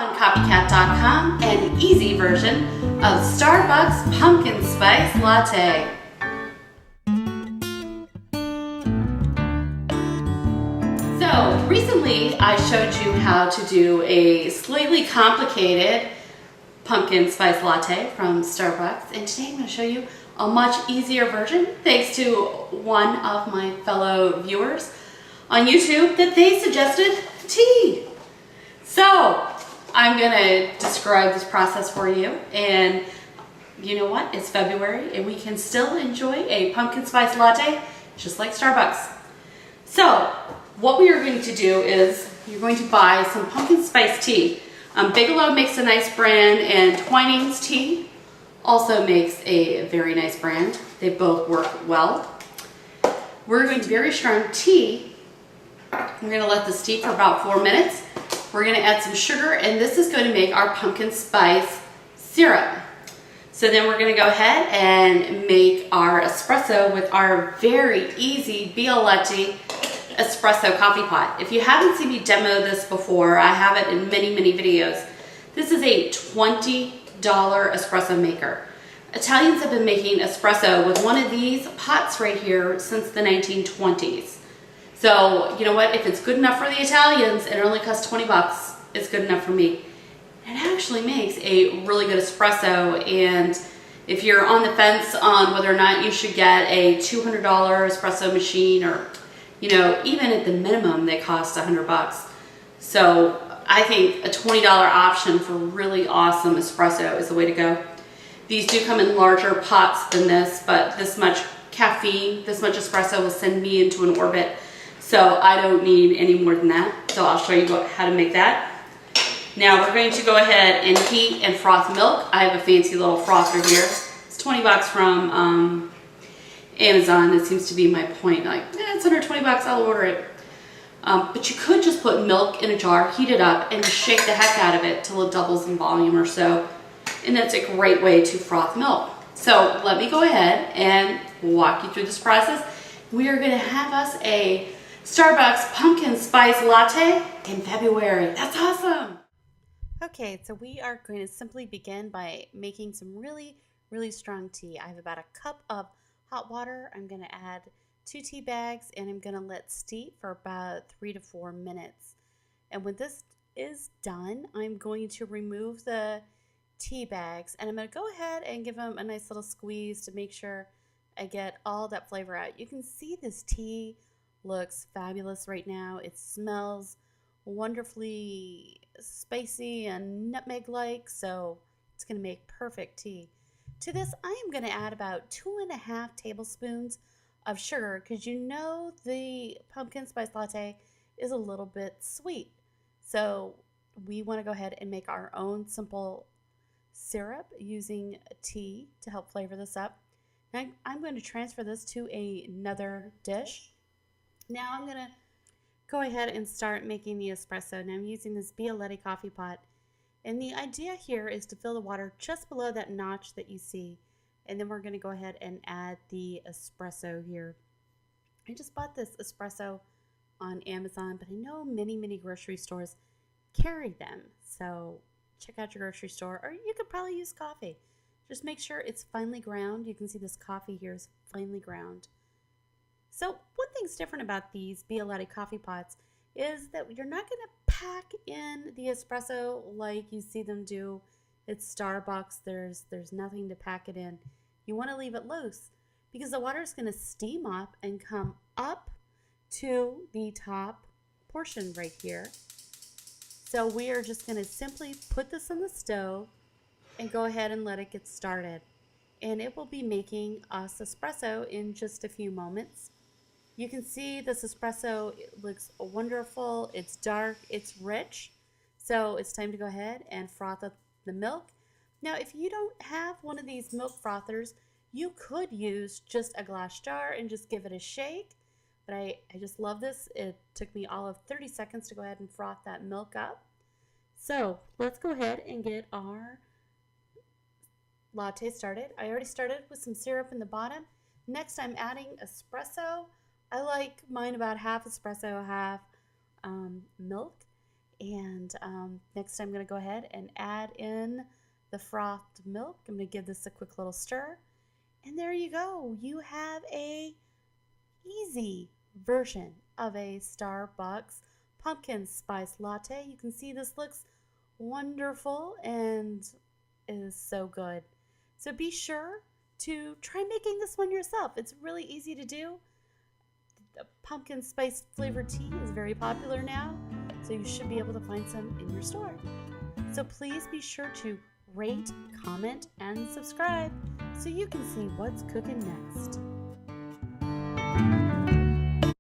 on copycat.com, an easy version of Starbucks Pumpkin Spice Latte. So recently I showed you how to do a slightly complicated pumpkin spice latte from Starbucks, and today I'm going to show you a much easier version thanks to one of my fellow viewers on YouTube that they suggested tea. So I'm going to describe this process for you, and you know what? It's February and we can still enjoy a pumpkin spice latte just like Starbucks. So what we are going to do is you're going to buy some pumpkin spice tea. Bigelow makes a nice brand, and Twinings tea also makes a very nice brand. They both work well. We're going to very strong tea. We're going to let this steep for about 4 minutes. We're going to add some sugar, and this is going to make our pumpkin spice syrup. So then we're going to go ahead and make our espresso with our very easy Bialetti espresso coffee pot. If you haven't seen me demo this before, I have it in many videos. This is a $20 espresso maker. Italians have been making espresso with one of these pots right here since the 1920s. So you know what, if it's good enough for the Italians and it only costs 20 bucks, it's good enough for me. It actually makes a really good espresso, and if you're on the fence on whether or not you should get a $200 espresso machine, or you know, even at the minimum they cost 100 bucks. So I think a $20 option for really awesome espresso is the way to go. These do come in larger pots than this, but this much caffeine, this much espresso will send me into an orbit. So I don't need any more than that. So I'll show you how to make that. Now we're going to go ahead and heat and froth milk. I have a fancy little frother here. It's 20 bucks from Amazon. That seems to be my point. Like, it's under 20 bucks, I'll order it. But you could just put milk in a jar, heat it up, and just shake the heck out of it till it doubles in volume or so. And that's a great way to froth milk. So let me go ahead and walk you through this process. We are going to have us a Starbucks Pumpkin Spice Latte in February. That's awesome! Okay, so we are going to simply begin by making some really strong tea. I have about a cup of hot water. I'm going to add 2 tea bags, and I'm going to let steep for about 3 to 4 minutes. And when this is done, I'm going to remove the tea bags, and I'm going to go ahead and give them a nice little squeeze to make sure I get all that flavor out. You can see this tea looks fabulous right now. It smells wonderfully spicy and nutmeg-like, so it's going to make perfect tea. To this, I am going to add about 2.5 tablespoons of sugar, because you know the pumpkin spice latte is a little bit sweet. So we want to go ahead and make our own simple syrup using tea to help flavor this up. Now I'm going to transfer this to another dish. Now I'm going to go ahead and start making the espresso. Now I'm using this Bialetti coffee pot. And the idea here is to fill the water just below that notch that you see. And then we're going to go ahead and add the espresso here. I just bought this espresso on Amazon, but I know many grocery stores carry them. So check out your grocery store, or you could probably use coffee. Just make sure it's finely ground. You can see this coffee here is finely ground. So one thing's different about these Bialetti coffee pots is that you're not going to pack in the espresso like you see them do at Starbucks. There's nothing to pack it in. You want to leave it loose because the water is going to steam up and come up to the top portion right here. So we are just going to simply put this on the stove and go ahead and let it get started. And it will be making us espresso in just a few moments. You can see this espresso, it looks wonderful. It's dark, it's rich. So it's time to go ahead and froth up the milk. Now, if you don't have one of these milk frothers, you could use just a glass jar and just give it a shake. But I just love this. It took me all of 30 seconds to go ahead and froth that milk up. So let's go ahead and get our latte started. I already started with some syrup in the bottom. Next, I'm adding espresso. I like mine about half espresso, half milk. And next I'm going to go ahead and add in the frothed milk. I'm going to give this a quick little stir. And there you go. You have a easy version of a Starbucks pumpkin spice latte. You can see this looks wonderful and is so good. So be sure to try making this one yourself. It's really easy to do. The pumpkin spice flavored tea is very popular now, so you should be able to find some in your store. So please be sure to rate, comment, and subscribe so you can see what's cooking next.